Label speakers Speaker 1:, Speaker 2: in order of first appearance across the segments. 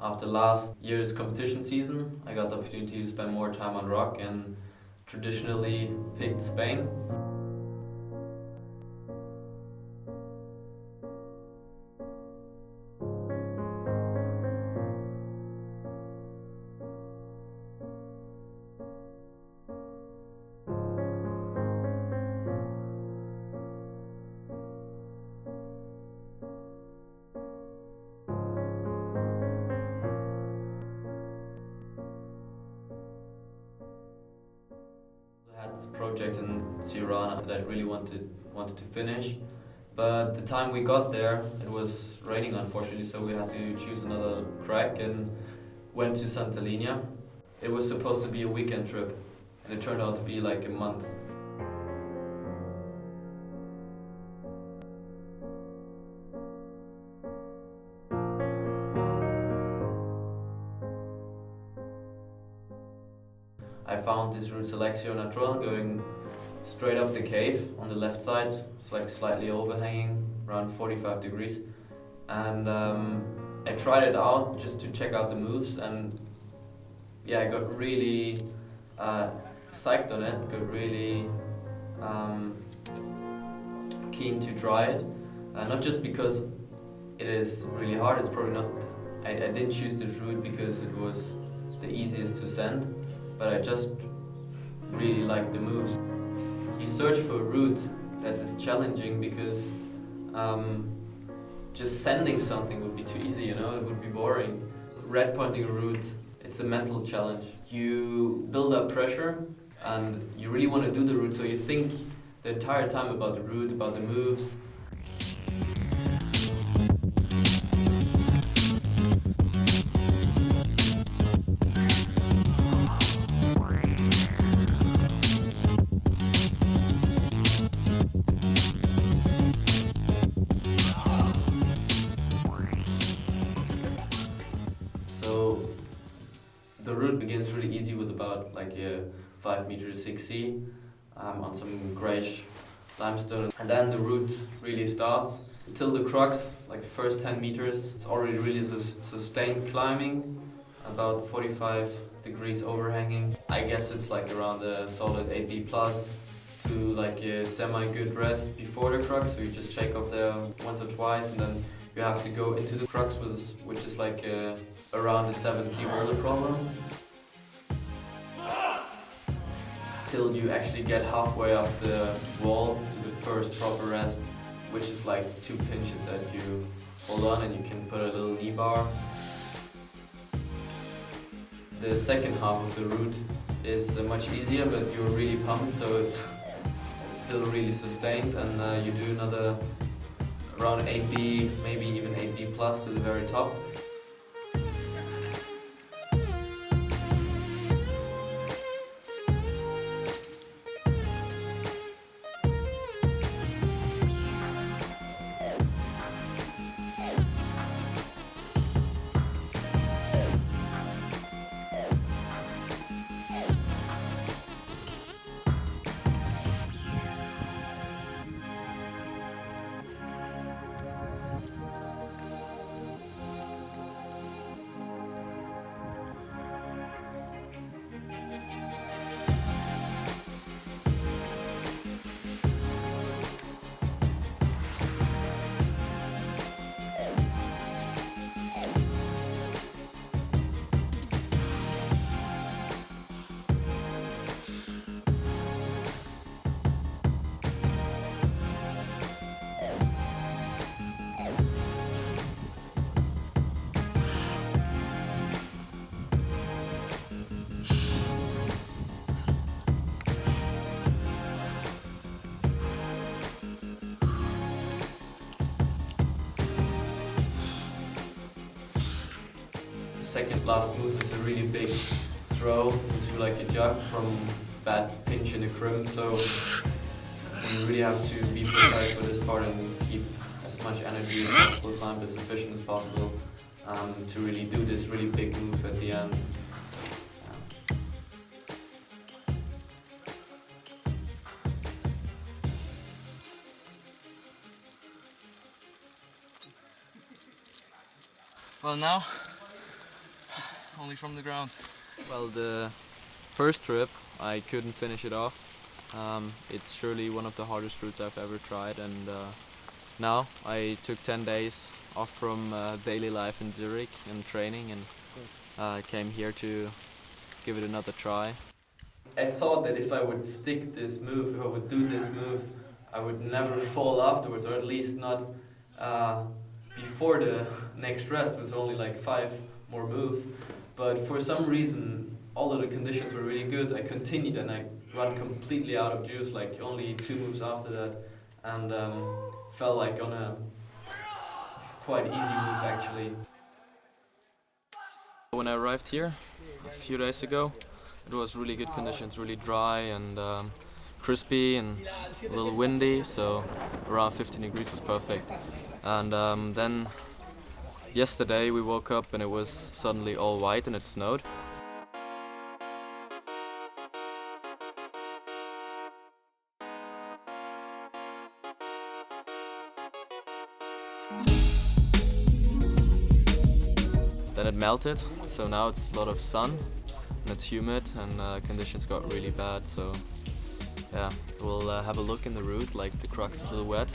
Speaker 1: After last year's competition season, I got the opportunity to spend more time on rock and traditionally picked Spain. I had this project in Tirana that I really wanted to finish, but the time we got there, it was raining unfortunately, so we had to choose another track and went to Santa Linya. It was supposed to be a weekend trip, and it turned out to be like a month. I found this route Seleccio Natural going straight up the cave on the left side. It's like slightly overhanging, around 45 degrees. And I tried it out just to check out the moves, and yeah, I got really psyched on it, got really keen to try it. Not just because it is really hard, it's probably not, I didn't choose this route because it was the easiest to send, but I just really like the moves. You search for a route that is challenging because just sending something would be too easy, you know, it would be boring. Red pointing a route, it's a mental challenge. You build up pressure and you really want to do the route, so you think the entire time about the route, about the moves. So the route begins really easy with about like a 5 meter 6C on some greyish limestone, and then the route really starts till the crux, like the first 10 meters. It's already really sustained climbing, about 45 degrees overhanging. I guess it's like around a solid 8B plus to like a semi-good rest before the crux, so you just shake off there once or twice, and then you have to go into the crux, which is like around a 7C roller problem, till you actually get halfway up the wall to the first proper rest, which is like 2 pinches that you hold on and you can put a little knee bar. The second half of the route is much easier, but you're really pumped, so it's still really sustained, and you do another around 8B, maybe even 8B plus to the very top. Second last move is a really big throw into like a jug from bad pinch in a crimp, so you really have to be prepared for this part and keep as much energy as possible, climb as efficient as possible to really do this really big move at the end.
Speaker 2: Well, now only from the ground.
Speaker 1: Well, the first trip I couldn't finish it off. It's surely one of the hardest routes I've ever tried, and now I took 10 days off from daily life in Zurich and training, and came here to give it another try. I thought that if I would stick this move, if I would do this move, I would never fall afterwards, or at least not before the next rest. It was only like 5 more moves, but for some reason all of the conditions were really good. I continued and I ran completely out of juice, like only 2 moves after that, and felt like on a quite easy move actually. When I arrived here a few days ago, it was really good conditions, really dry and crispy and a little windy, so around 15 degrees was perfect. And then yesterday we woke up and it was suddenly all white and it snowed. Then it melted, so now it's a lot of sun and it's humid and conditions got really bad, so yeah, we'll have a look in the route, like the crux is a little wet,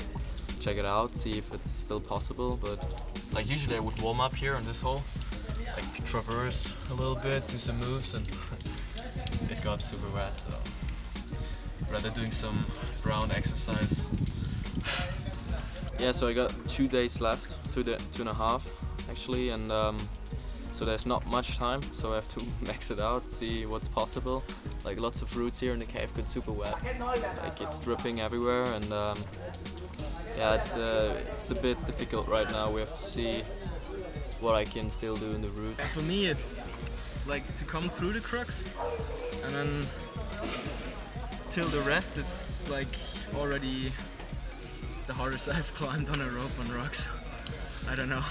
Speaker 1: check it out, see if it's still possible, but like usually I would warm up here on this hole, like traverse a little bit, do some moves, and it got super wet, so rather doing some ground exercise. Yeah, so I got 2 days left, 2.5 actually, and so there's not much time, so I have to max it out, see what's possible. Like lots of routes here in the cave got super wet, like it's dripping everywhere, and yeah, it's a bit difficult right now. We have to see what I can still do in the route.
Speaker 2: For me, it's like to come through the crux, and then till the rest is like already the hardest I've climbed on a rope on rocks. I don't know.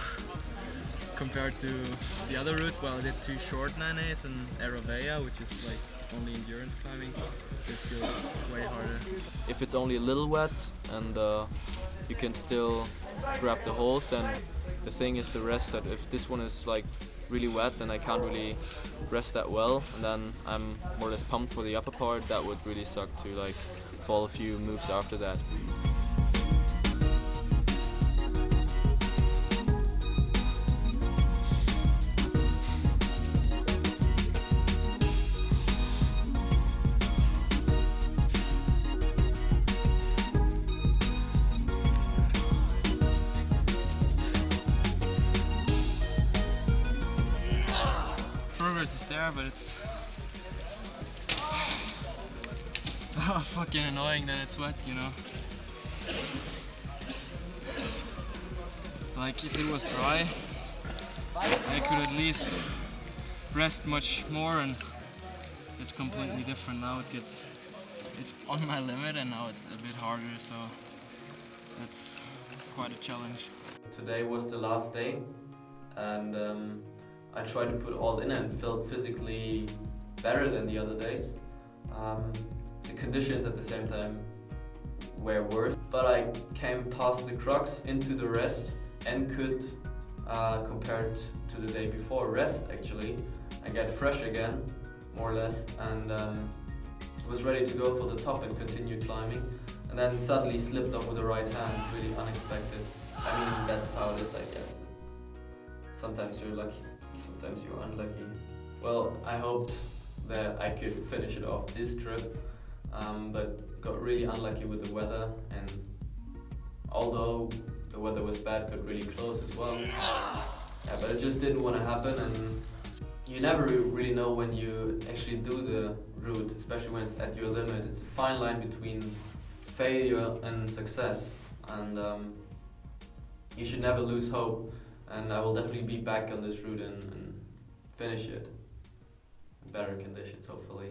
Speaker 2: Compared to the other routes, well, I did 2 short 9As and Aerovea, which is like only endurance climbing. This feels way harder.
Speaker 1: If it's only a little wet and you can still grab the holes, then the thing is the rest, that if this one is like really wet, then I can't really rest that well, and then I'm more or less pumped for the upper part. That would really suck to like fall a few moves after that.
Speaker 2: Progress is there, but it's fucking annoying that it's wet, you know. Like if it was dry, I could at least rest much more, and it's completely different now. It's on my limit, and now it's a bit harder, so that's quite a challenge.
Speaker 1: Today was the last day, and I tried to put all in and felt physically better than the other days. The conditions at the same time were worse, but I came past the crux into the rest and could, compared to the day before, rest actually and get fresh again, more or less, and was ready to go for the top and continue climbing, and then suddenly slipped off with the right hand, really unexpected. I mean, that's how it is, I guess. Sometimes you're lucky, sometimes you're unlucky. Well, I hoped that I could finish it off this trip, but got really unlucky with the weather, and although the weather was bad, got really close as well. Yeah, but it just didn't want to happen, and you never really know when you actually do the route, especially when it's at your limit. It's a fine line between failure and success, and you should never lose hope, and I will definitely be back on this route and finish it in better conditions, hopefully.